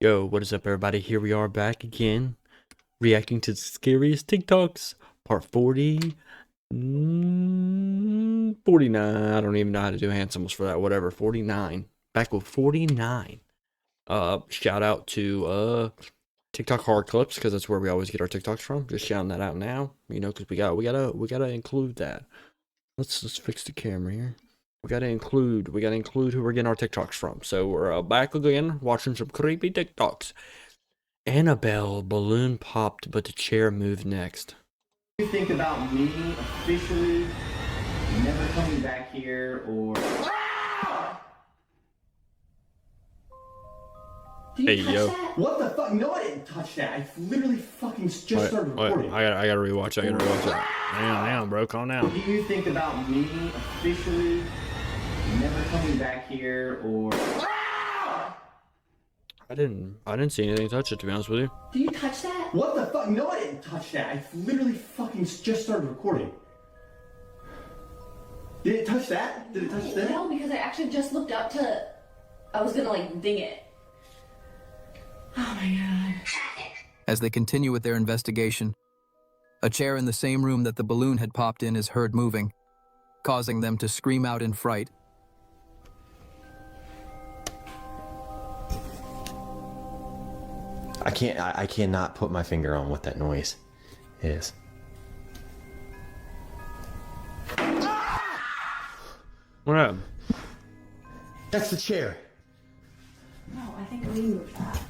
Yo, what is up, everybody? Here we are back again, reacting to the scariest TikToks, part 40, 49. I don't even know how to do hand symbols for that. Whatever, 49. Back with 49. Shout out to TikTok hard clips because that's where we always get our TikToks from. Just shouting that out now, you know, because we gotta include that. Let's fix the camera here. We gotta include who we're getting our TikToks from. So we're back again, watching some creepy TikToks. Annabelle, balloon popped, but the chair moved next. You think about me officially never coming back here, or Hey yo! That? What the fuck? No, I didn't touch that. I literally fucking just started recording. I gotta rewatch it. Damn, bro, calm down. Do you think about me officially never coming back here, or I didn't see anything touch it, to be honest with you. Did you touch that? What the fuck? No, I didn't touch that. I literally fucking just started recording. Did it touch that? Did it touch that? No, because I actually just looked up to. I was gonna like ding it. Oh my god. As they continue with their investigation, a chair in the same room that the balloon had popped in is heard moving, causing them to scream out in fright. I cannot put my finger on what that noise is. What happened? That's the chair. No, I think we moved that.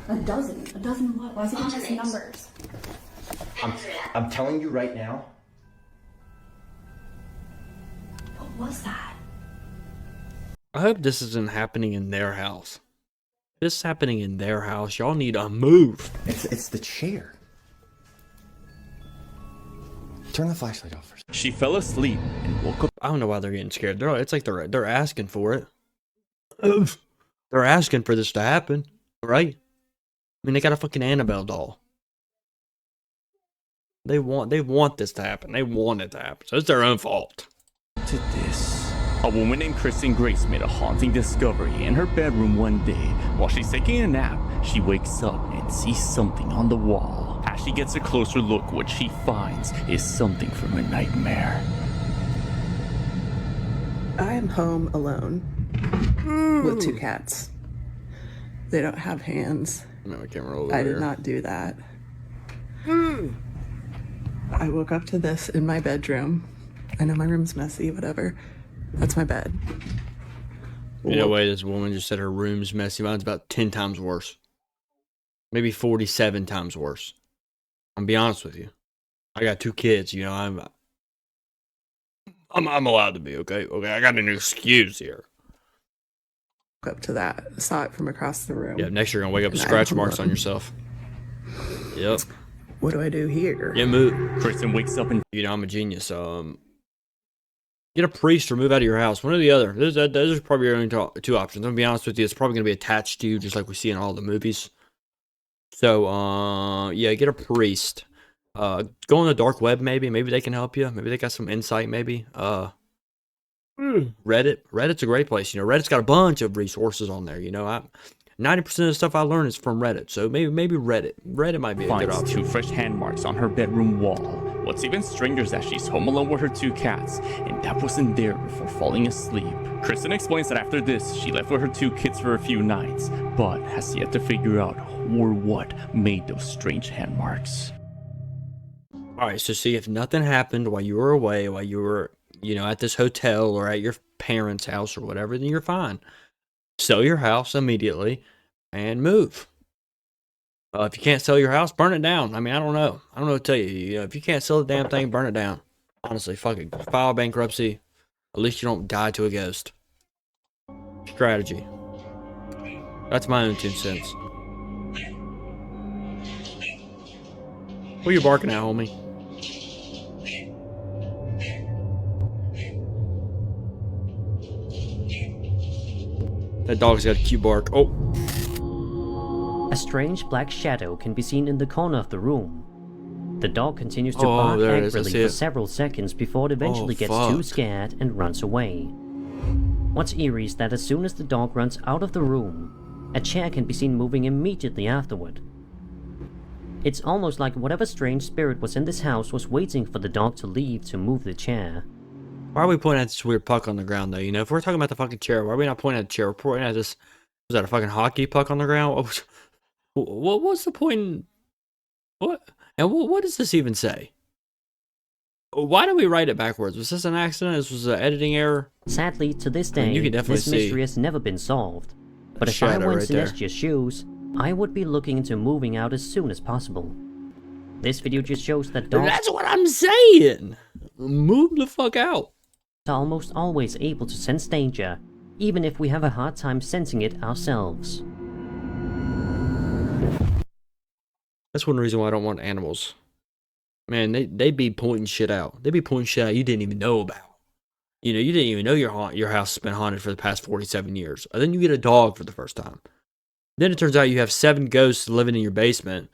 A dozen what? Why is it just numbers? I'm telling you right now. What was that? I hope this isn't happening in their house. If this is happening in their house, y'all need to move. It's the chair. Turn the flashlight off first. She fell asleep and woke up. I don't know why they're getting scared. It's like they're asking for it. They're asking for this to happen, right? I mean, they got a fucking Annabelle doll. They want this to happen. They want it to happen. So it's their own fault. To this, a woman named Kristen Grace made a haunting discovery in her bedroom one day. While she's taking a nap, she wakes up and sees something on the wall. As she gets a closer look, what she finds is something from a nightmare. I am home alone with two cats. They don't have hands. No, I can't roll over I did here. not do that. I woke up to this in my bedroom. I know my room's messy, whatever. That's my bed. You know, way this woman just said her room's messy. Mine's about 10 times worse. Maybe 47 times worse. I'm be honest with you. I got two kids, you know, I'm allowed to be, okay? Okay, I got an excuse here. Woke up to that. Saw it from across the room. Yeah, next you're gonna wake up with And scratch I'm marks on alone. yourself. Yep. What do I do here? Yeah, move. Kristen wakes up and You know, I'm a genius. Get a priest or move out of your house. One or the other. Those are probably your only two options. I'm gonna be honest with you. It's probably gonna be attached to you, just like we see in all the movies. So, yeah, get a priest. Go on the dark web, maybe. Maybe they can help you. Maybe they got some insight, maybe. Reddit. Reddit's a great place. You know, Reddit's got a bunch of resources on there. You know, 90% of the stuff I learn is from Reddit. So maybe Reddit. Reddit might be a good finds option. 2 fresh hand marks on her bedroom wall. What's even stranger is that she's home alone with her 2 cats, and that wasn't there before falling asleep. Kristen explains that after this, she left with her 2 kids for a few nights, but has yet to figure out who or what made those strange hand marks. Alright, so see, if nothing happened while you were away, while you were, you know, at this hotel or at your parents' house or whatever, then you're fine. Sell your house immediately and move. If you can't sell your house, burn it down. I mean, I don't know. I don't know what to tell you. You know, if you can't sell the damn thing, burn it down. Honestly, fuck it. File bankruptcy. At least you don't die to a ghost. Strategy. That's my own 2 cents. What are you barking at, homie? That dog's got a cute bark. Oh. A strange black shadow can be seen in the corner of the room. The dog continues to bark there it is. I angrily see for it. several seconds before it eventually gets too fuck. scared and runs away. What's eerie is that as soon as the dog runs out of the room, A chair can be seen moving immediately afterward. It's almost like whatever strange spirit was in this house was waiting for the dog to leave to move the chair. Why are we pointing at this weird puck on the ground, though? You know, if we're talking about the fucking chair, why are we not pointing at the chair? We're pointing at this. Was that a fucking hockey puck on the ground? What's the point? What? And what does this even say? Why did we write it backwards? Was this an accident? This was an editing error? Sadly, to this day, you can definitely this mystery has never been solved. But if I were in Celestia's shoes, I would be looking into moving out as soon as possible. This video just shows that dogs... That's what I'm saying! Move the fuck out! ...are almost always able to sense danger, even if we have a hard time sensing it ourselves. That's one reason why I don't want animals. Man, they be pointing shit out. They be pointing shit out you didn't even know about. You know, you didn't even know your house has been haunted for the past 47 years. And then you get a dog for the first time. Then it turns out you have 7 ghosts living in your basement,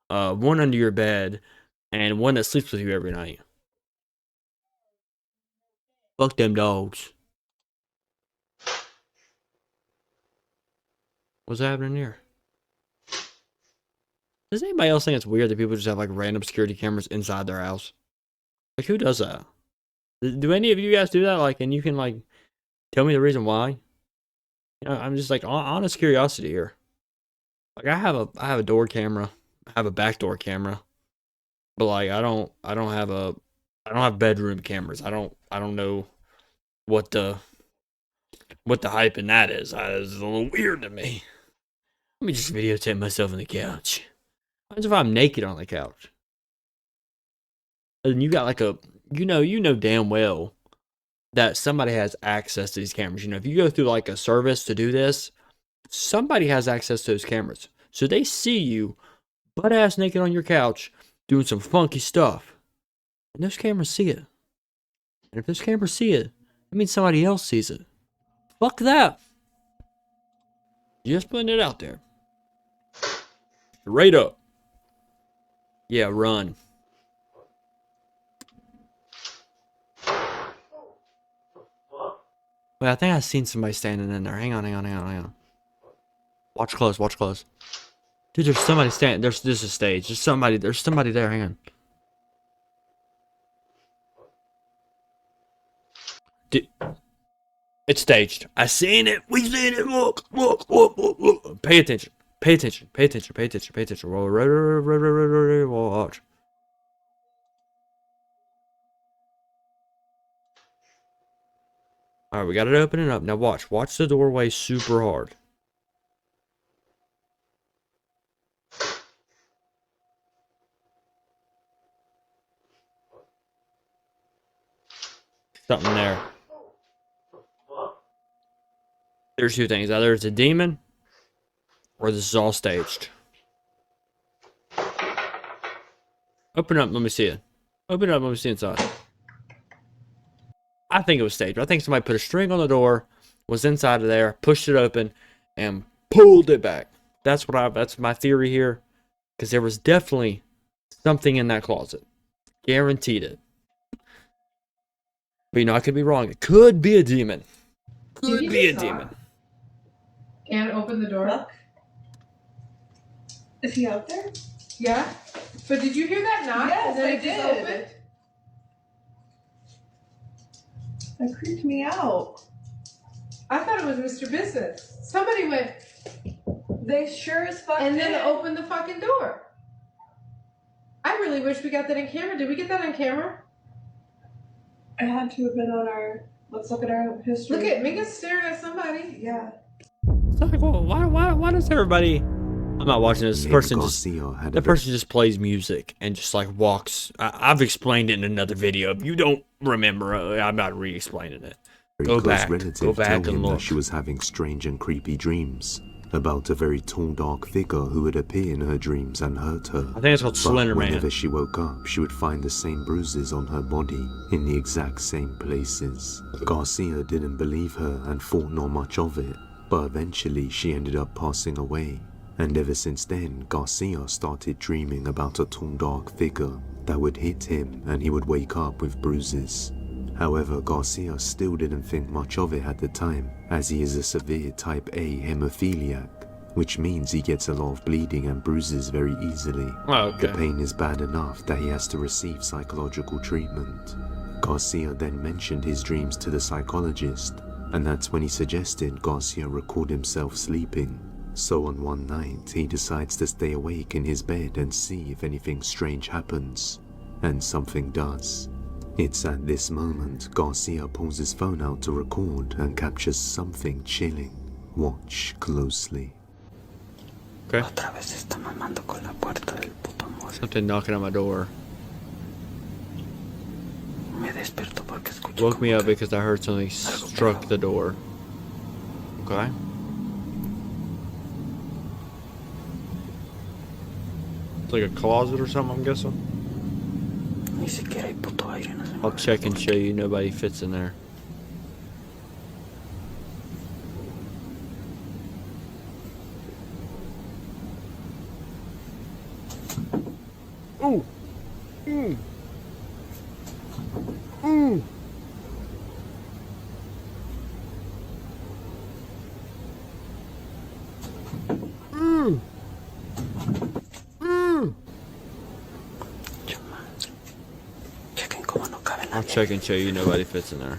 1 under your bed, and 1 that sleeps with you every night. Fuck them dogs. What's happening here? Does anybody else think it's weird that people just have like random security cameras inside their house? Like, who does that? Do any of you guys do that? Like, and you can like tell me the reason why? You know, I'm just like honest curiosity here. Like, I have a door camera, I have a backdoor camera, but like I don't have bedroom cameras. I don't know what the hype in that is. It's a little weird to me. Let me just videotape myself on the couch. What if I'm naked on the couch? And you got like a, you know damn well that somebody has access to these cameras. You know, if you go through like a service to do this, somebody has access to those cameras. So they see you butt ass naked on your couch doing some funky stuff. And those cameras see it. And if those cameras see it, it means somebody else sees it. Fuck that. Just putting it out there. Straight up. Yeah, run. Wait, I think I've seen somebody standing in there. Hang on. Watch close. Dude, there's somebody standing. There's a stage. There's somebody there. Hang on. Dude, it's staged. I seen it. We seen it. Look. Pay attention. Watch. Alright, we got it opening up. Now watch. Watch the doorway super hard. Something there. There's 2 things. Either it's a demon, or this is all staged. Open up, let me see it. Open up, let me see inside. I think it was staged. I think somebody put a string on the door, was inside of there, pushed it open, and pulled it back. That's my theory here. Because there was definitely something in that closet. Guaranteed it. But you know, I could be wrong. It could be a demon. Could be a demon. Can't open the door. Look. Is he out there? Yeah. But did you hear that knock? Yes, I It just did. opened? That creeped me out. I thought it was Mr. Business. Somebody went They sure as fuck and then did. opened the fucking door. I really wish we got that on camera. Did we get that on camera? It had to have been on our. Let's look at our history. Look at Minka staring at somebody. Yeah. It's like, well, why does everybody... I'm not watching this. The person just plays music and just like walks. I've explained it in another video. If you don't remember, I'm not re-explaining it. Go back and look. That she was having strange and creepy dreams about a very tall, dark figure who would appear in her dreams and hurt her. I think it's called Slender Man. Whenever she woke up, she would find the same bruises on her body in the exact same places. Garcia didn't believe her and thought not much of it, but eventually she ended up passing away. And ever since then, Garcia started dreaming about a tall, dark figure that would hit him and he would wake up with bruises. However, Garcia still didn't think much of it at the time, as he is a severe type A hemophiliac, which means he gets a lot of bleeding and bruises very easily. Oh, okay. The pain is bad enough that he has to receive psychological treatment. Garcia then mentioned his dreams to the psychologist, and that's when he suggested Garcia record himself sleeping. So on one night, he decides to stay awake in his bed and see if anything strange happens. And something does. It's at this moment Garcia pulls his phone out to record and captures something chilling. Watch closely. Okay. Something knocking on my door. Woke me up because I heard something struck the door. Okay. It's like a closet or something, I'm guessing. I'll check and show you nobody fits in there. Ooh. Mm. Mm. Mm. Mm. I'll check and show you nobody fits in there.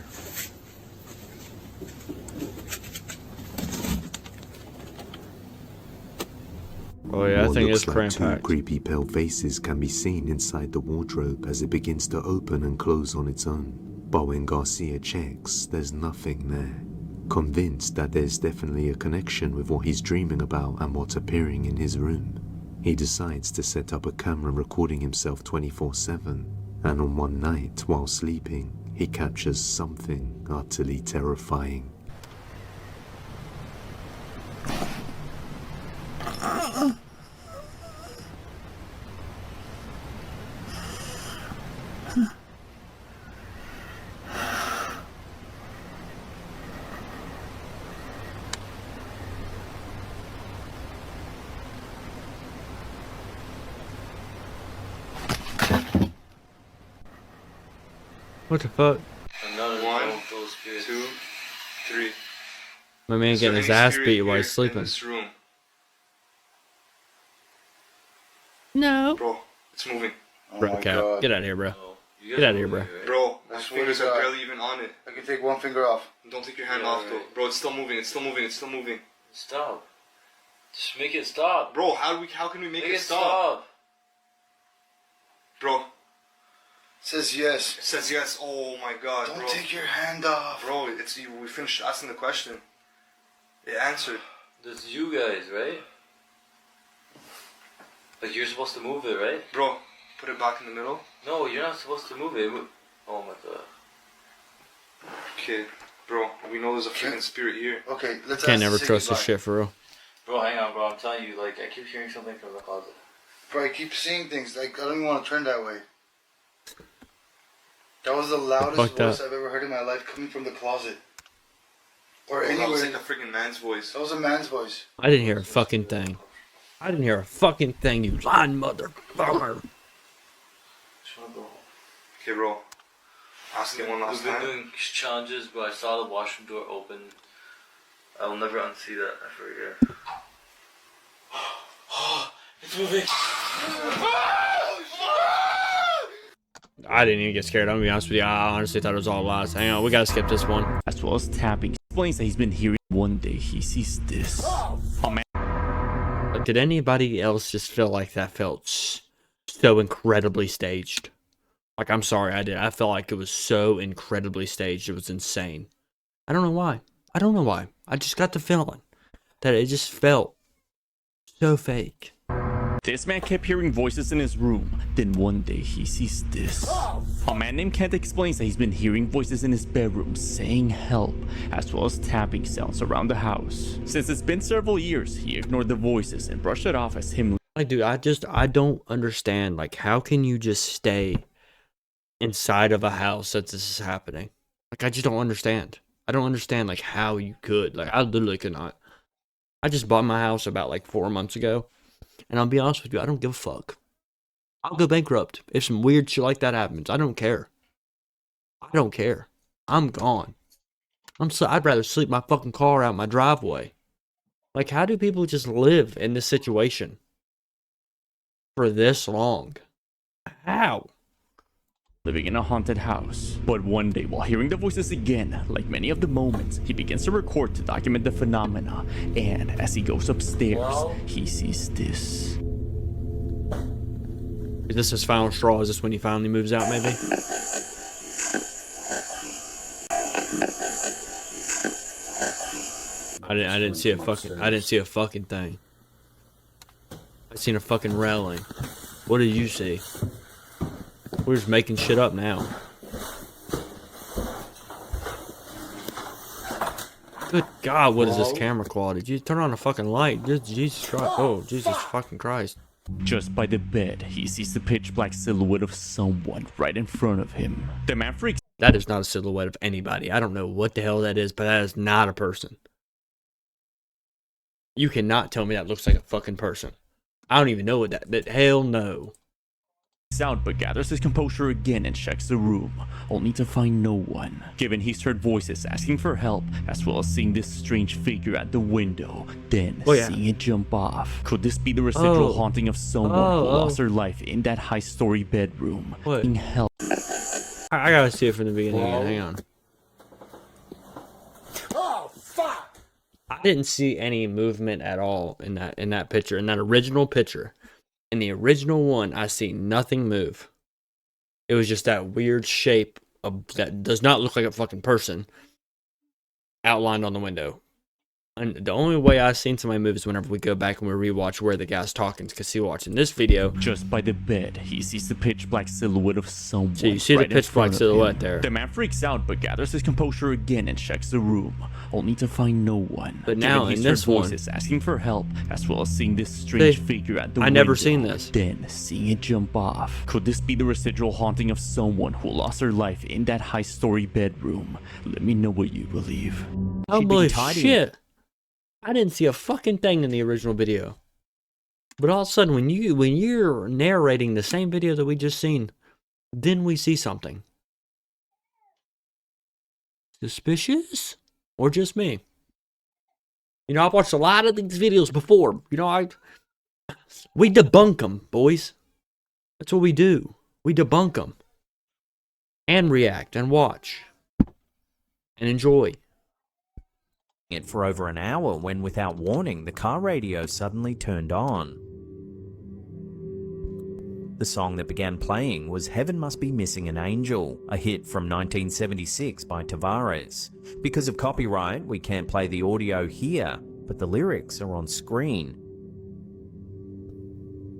Oh yeah, I What think looks it's like cram two packed. creepy pale faces can be seen inside the wardrobe as it begins to open and close on its own. But when Garcia checks, there's nothing there. Convinced that there's definitely a connection with what he's dreaming about and what's appearing in his room, he decides to set up a camera recording himself 24/7. And on one night, while sleeping, he captures something utterly terrifying. What the fuck? One, 2, 3. My man getting his ass beat while he's sleeping. In this room. No. Bro, it's moving. Bro, Cap, get out of here, bro. Get out of here, bro. Bro, my fingers are barely even on it. I can take one finger off. Don't take your hand off though. Bro, it's still moving, it's still moving, it's still moving. Stop. Just make it stop. Bro, how can we make it stop? Bro. It says yes. It says yes. Oh my god, Don't bro. take your hand off. Bro, we finished asking the question. It answered. This is you guys, right? Like you're supposed to move it, right? Bro, put it back in the middle. No, you're not supposed to move it. Oh my god. Okay, bro, we know there's a freaking spirit here. Okay, let's Can't never trust this shit for real. Bro, hang on, bro. I'm telling you, like, I keep hearing something from the closet. Bro, I keep seeing things. Like, I don't even want to turn that way. That was the loudest voice I've ever heard in my life coming from the closet. Or Bro, anywhere. that was like a freaking man's voice. That was a man's voice. I didn't hear a fucking thing. I didn't hear a fucking thing, you lying motherfucker. Okay, bro. Ask it one last We've time. been doing challenges, but I saw the washroom door open. I will never unsee that ever again. It's moving. I didn't even get scared. I'm gonna be honest with you. I honestly thought it was all lies. Hang on, we gotta skip this one. As well as tapping. Explains that he's been hearing. One day he sees this. Oh man. Did anybody else just feel like that felt so incredibly staged? Like, I'm sorry, I did. I felt like it was so incredibly staged. It was insane. I don't know why. I don't know why. I just got the feeling that it just felt so fake. This man kept hearing voices in his room. Then one day he sees this. A man named Kent explains that he's been hearing voices in his bedroom saying help, as well as tapping sounds around the house. Since it's been several years, he ignored the voices and brushed it off as him. Like, dude, I don't understand. Like, how can you just stay inside of a house that this is happening? Like, I just don't understand. I don't understand, like, how you could. Like, I literally could not. I just bought my house about, like, 4 months ago. And I'll be honest with you, I don't give a fuck. I'll go bankrupt if some weird shit like that happens. I don't care. I don't care. I'm gone. I'd rather sleep my fucking car out my driveway. Like, how do people just live in this situation for this long? How? Living in a haunted house. But one day, while hearing the voices again, like many of the moments, he begins to record to document the phenomena. And as he goes upstairs, he sees this. Is this his final straw? Is this when he finally moves out, maybe? I didn't see a fucking thing. I seen a fucking railing. What did you see? We're just making shit up now. Good God, what is this camera quality? Did you turn on the fucking light? Jesus Christ. Oh, Jesus fucking Christ. Just by the bed, he sees the pitch black silhouette of someone right in front of him. The man freaks. That is not a silhouette of anybody. I don't know what the hell that is, but that is not a person. You cannot tell me that looks like a fucking person. I don't even know what that, but hell no. Out but gathers his composure again and checks the room, only to find no one. Given he's heard voices asking for help, as well as seeing this strange figure at the window, then seeing it jump off. Could this be the residual haunting of someone who lost their life in that high-story bedroom? What? Being held. I gotta see it from the beginning again. Hang on. Oh, fuck! I didn't see any movement at all in that picture, in that original picture. In the original one, I see nothing move. It was just that weird shape that does not look like a fucking person outlined on the window. And the only way I've seen somebody move is whenever we go back and we rewatch where the guy's talking. Because he watching this video. Just by the bed, he sees the pitch black silhouette of someone. So you see the pitch black silhouette there. The man freaks out but gathers his composure again and checks the room, only to find no one. But now in this one, voices asking for help, as well as seeing this strange figure at the window. I never seen this. Then seeing it jump off. Could this be the residual haunting of someone who lost their life in that high-story bedroom? Let me know what you believe. I don't believe shit. I didn't see a fucking thing in the original video. But all of a sudden, when you're narrating the same video that we just seen, then we see something. Suspicious? Or just me? You know, I've watched a lot of these videos before. You know, we debunk them, boys. That's what we do. We debunk them. And react and watch. And enjoy. It for over an hour when, without warning, the car radio suddenly turned on. The song that began playing was Heaven Must Be Missing an Angel, a hit from 1976 by Tavares. Because of copyright, we can't play the audio here, but the lyrics are on screen.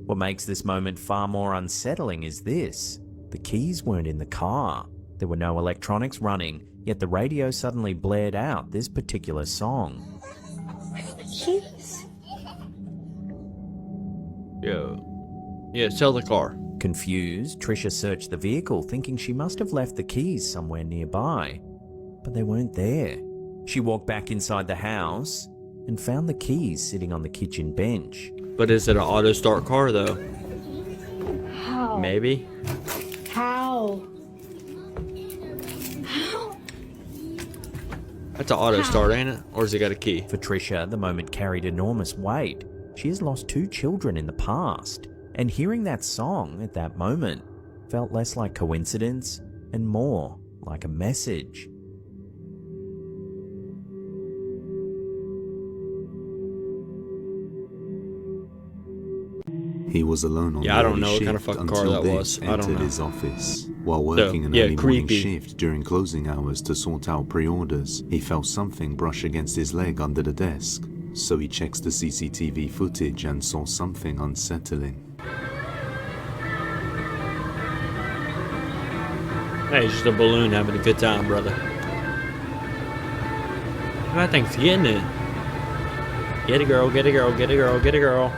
What makes this moment far more unsettling is this: the keys weren't in the car. There were no electronics running, yet the radio suddenly blared out this particular song. Yeah, sell the car. Confused, Trisha searched the vehicle, thinking she must have left the keys somewhere nearby. But they weren't there. She walked back inside the house and found the keys sitting on the kitchen bench. But is it an auto start car though? How? Maybe. How? That's an auto start, ain't it? Or has it got a key? For Trisha, the moment carried enormous weight. She has lost 2 children in the past, and hearing that song at that moment felt less like coincidence and more like a message. He was alone on the I don't know what shift kind of fucking car until that they was. I don't entered know. his office. While working an early morning shift during closing hours to sort out pre-orders, he felt something brush against his leg under the desk. So he checks the CCTV footage and saw something unsettling. Hey, it's just a balloon having a good time, brother. That thing's getting it. Get a girl, get a girl, get a girl, get a girl.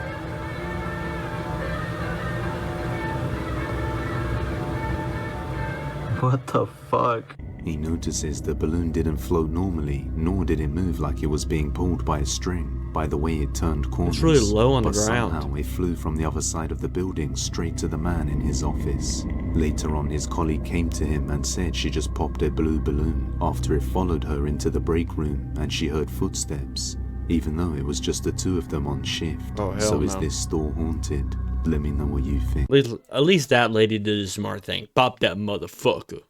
What the fuck? He notices the balloon didn't float normally, nor did it move like it was being pulled by a string, by the way it turned corners. It's really low on the but ground. Somehow it flew from the other side of the building straight to the man in his office. Later on, his colleague came to him and said she just popped a blue balloon after it followed her into the break room and she heard footsteps. even though it was just the two of them on shift. Oh, hell So is no. this store haunted? Let me know what you think. At least that lady did a smart thing. Pop that motherfucker.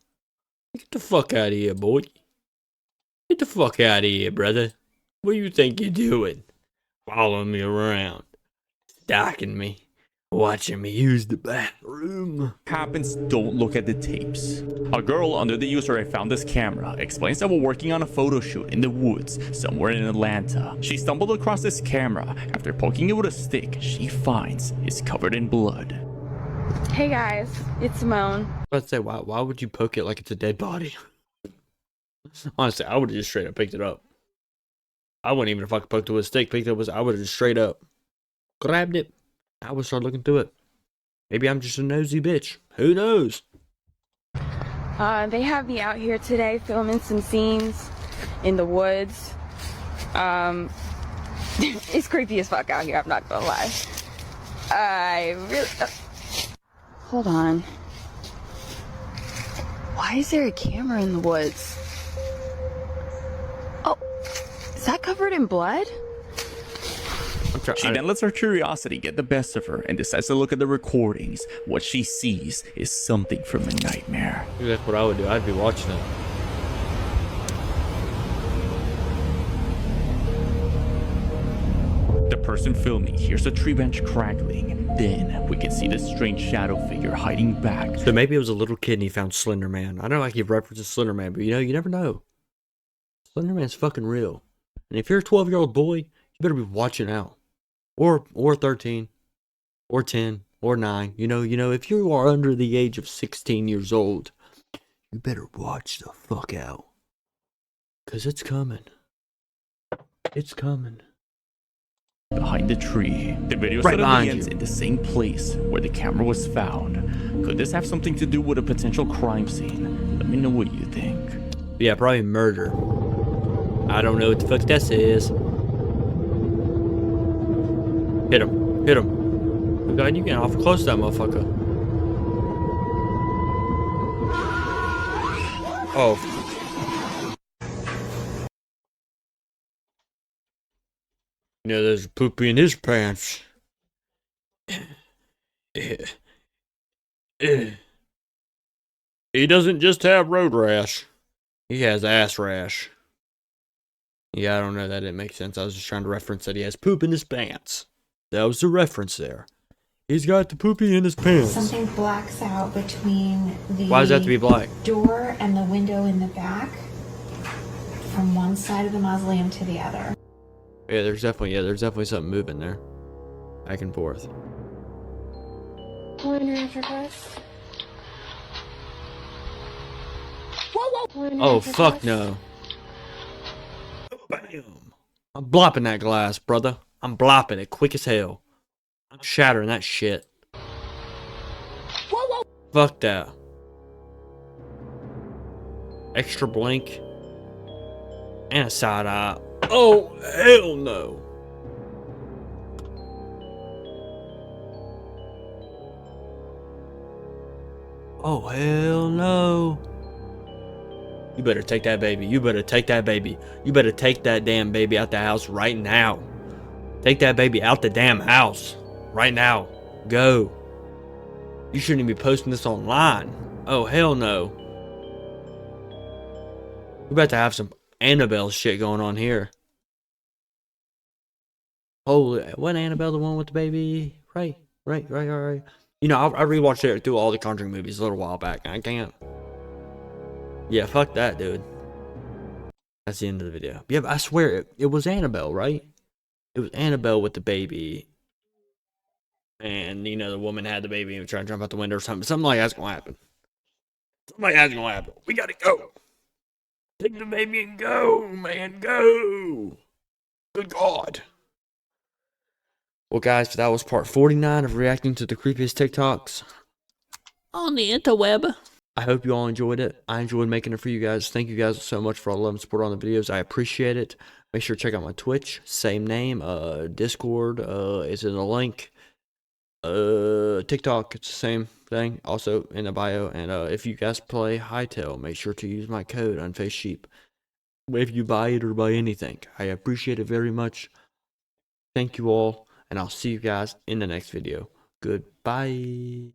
Get the fuck out of here, boy. Get the fuck out of here, brother. What do you think you're doing? Following me around. Stalking me. Watching me use the bathroom. Happens, don't look at the tapes. A girl under the user I found this camera explains that we're working on a photo shoot in the woods somewhere in Atlanta. She stumbled across this camera after poking it with a stick she finds is covered in blood. Hey guys, it's Simone. Let's say, why would you poke it like it's a dead body? Honestly, I would have just straight up picked it up. I wouldn't even fucking poked it with a stick. Picked it up, I would have just straight up grabbed it. I would start looking through it. Maybe I'm just a nosy bitch. Who knows? They have me out here today filming some scenes in the woods. It's creepy as fuck out here, I'm not gonna lie. I really... Hold on. Why is there a camera in the woods? Oh, is that covered in blood? She then lets her curiosity get the best of her and decides to look at the recordings. What she sees is something from a nightmare. That's what I would do. I'd be watching it. The person filming hears a tree branch crackling. Then we can see this strange shadow figure hiding back. So maybe it was a little kid and he found Slender Man. I know I keep referencing Slender Man, but you never know. Slender Man's fucking real. And if you're a 12-year-old boy, you better be watching out. Or 13, or 10, or 9. You know, if you are under the age of 16 years old, you better watch the fuck out. Because it's coming. It's coming. Behind the tree, the video Right suddenly behind ends you. in the same place where the camera was found. Could this have something to do with a potential crime scene? Let me know what you think. Yeah, probably murder. I don't know what the fuck this is. Hit him. Hit him. God, you getting awful close to that motherfucker. Oh. You know, there's poopy in his pants. He doesn't just have road rash. He has ass rash. Yeah, I don't know. That didn't make sense. I was just trying to reference that he has poop in his pants. That was the reference there. He's got the poopy in his pants. Something blacks out between the Why does that have to be black? door and the window in the back from one side of the mausoleum to the other. Yeah, there's definitely something moving there. Back and forth. Oh, fuck no. Bam. I'm blopping that glass, brother. I'm blopping it quick as hell. I'm shattering that shit. Fuck that. Extra blink. And a side eye. Oh, hell no. Oh, hell no. You better take that baby. You better take that baby. You better take that damn baby out the house right now. Take that baby out the damn house. Right now. Go. You shouldn't even be posting this online. Oh, hell no. We're about to have some Annabelle shit going on here. Holy, wasn't Annabelle the one with the baby? Right. You know, I rewatched it through all the Conjuring movies a little while back. I can't. Yeah, fuck that, dude. That's the end of the video. Yeah, but I swear it was Annabelle, right? It was Annabelle with the baby. And, you know, the woman had the baby and was trying to jump out the window or something. Something like that's gonna happen. Something like that's gonna happen. We gotta go. Take the baby and go, man. Go. Good God. Well, guys, that was part 49 of reacting to the creepiest TikToks on the interweb. I hope you all enjoyed it. I enjoyed making it for you guys. Thank you guys so much for all the love and support on the videos. I appreciate it. Make sure to check out my Twitch. Same name. Discord is in the link. TikTok, it's the same thing. Also in the bio. And if you guys play Hightail, make sure to use my code, UnfacedSheep. if you buy it or buy anything. I appreciate it very much. Thank you all, and I'll see you guys in the next video. Goodbye.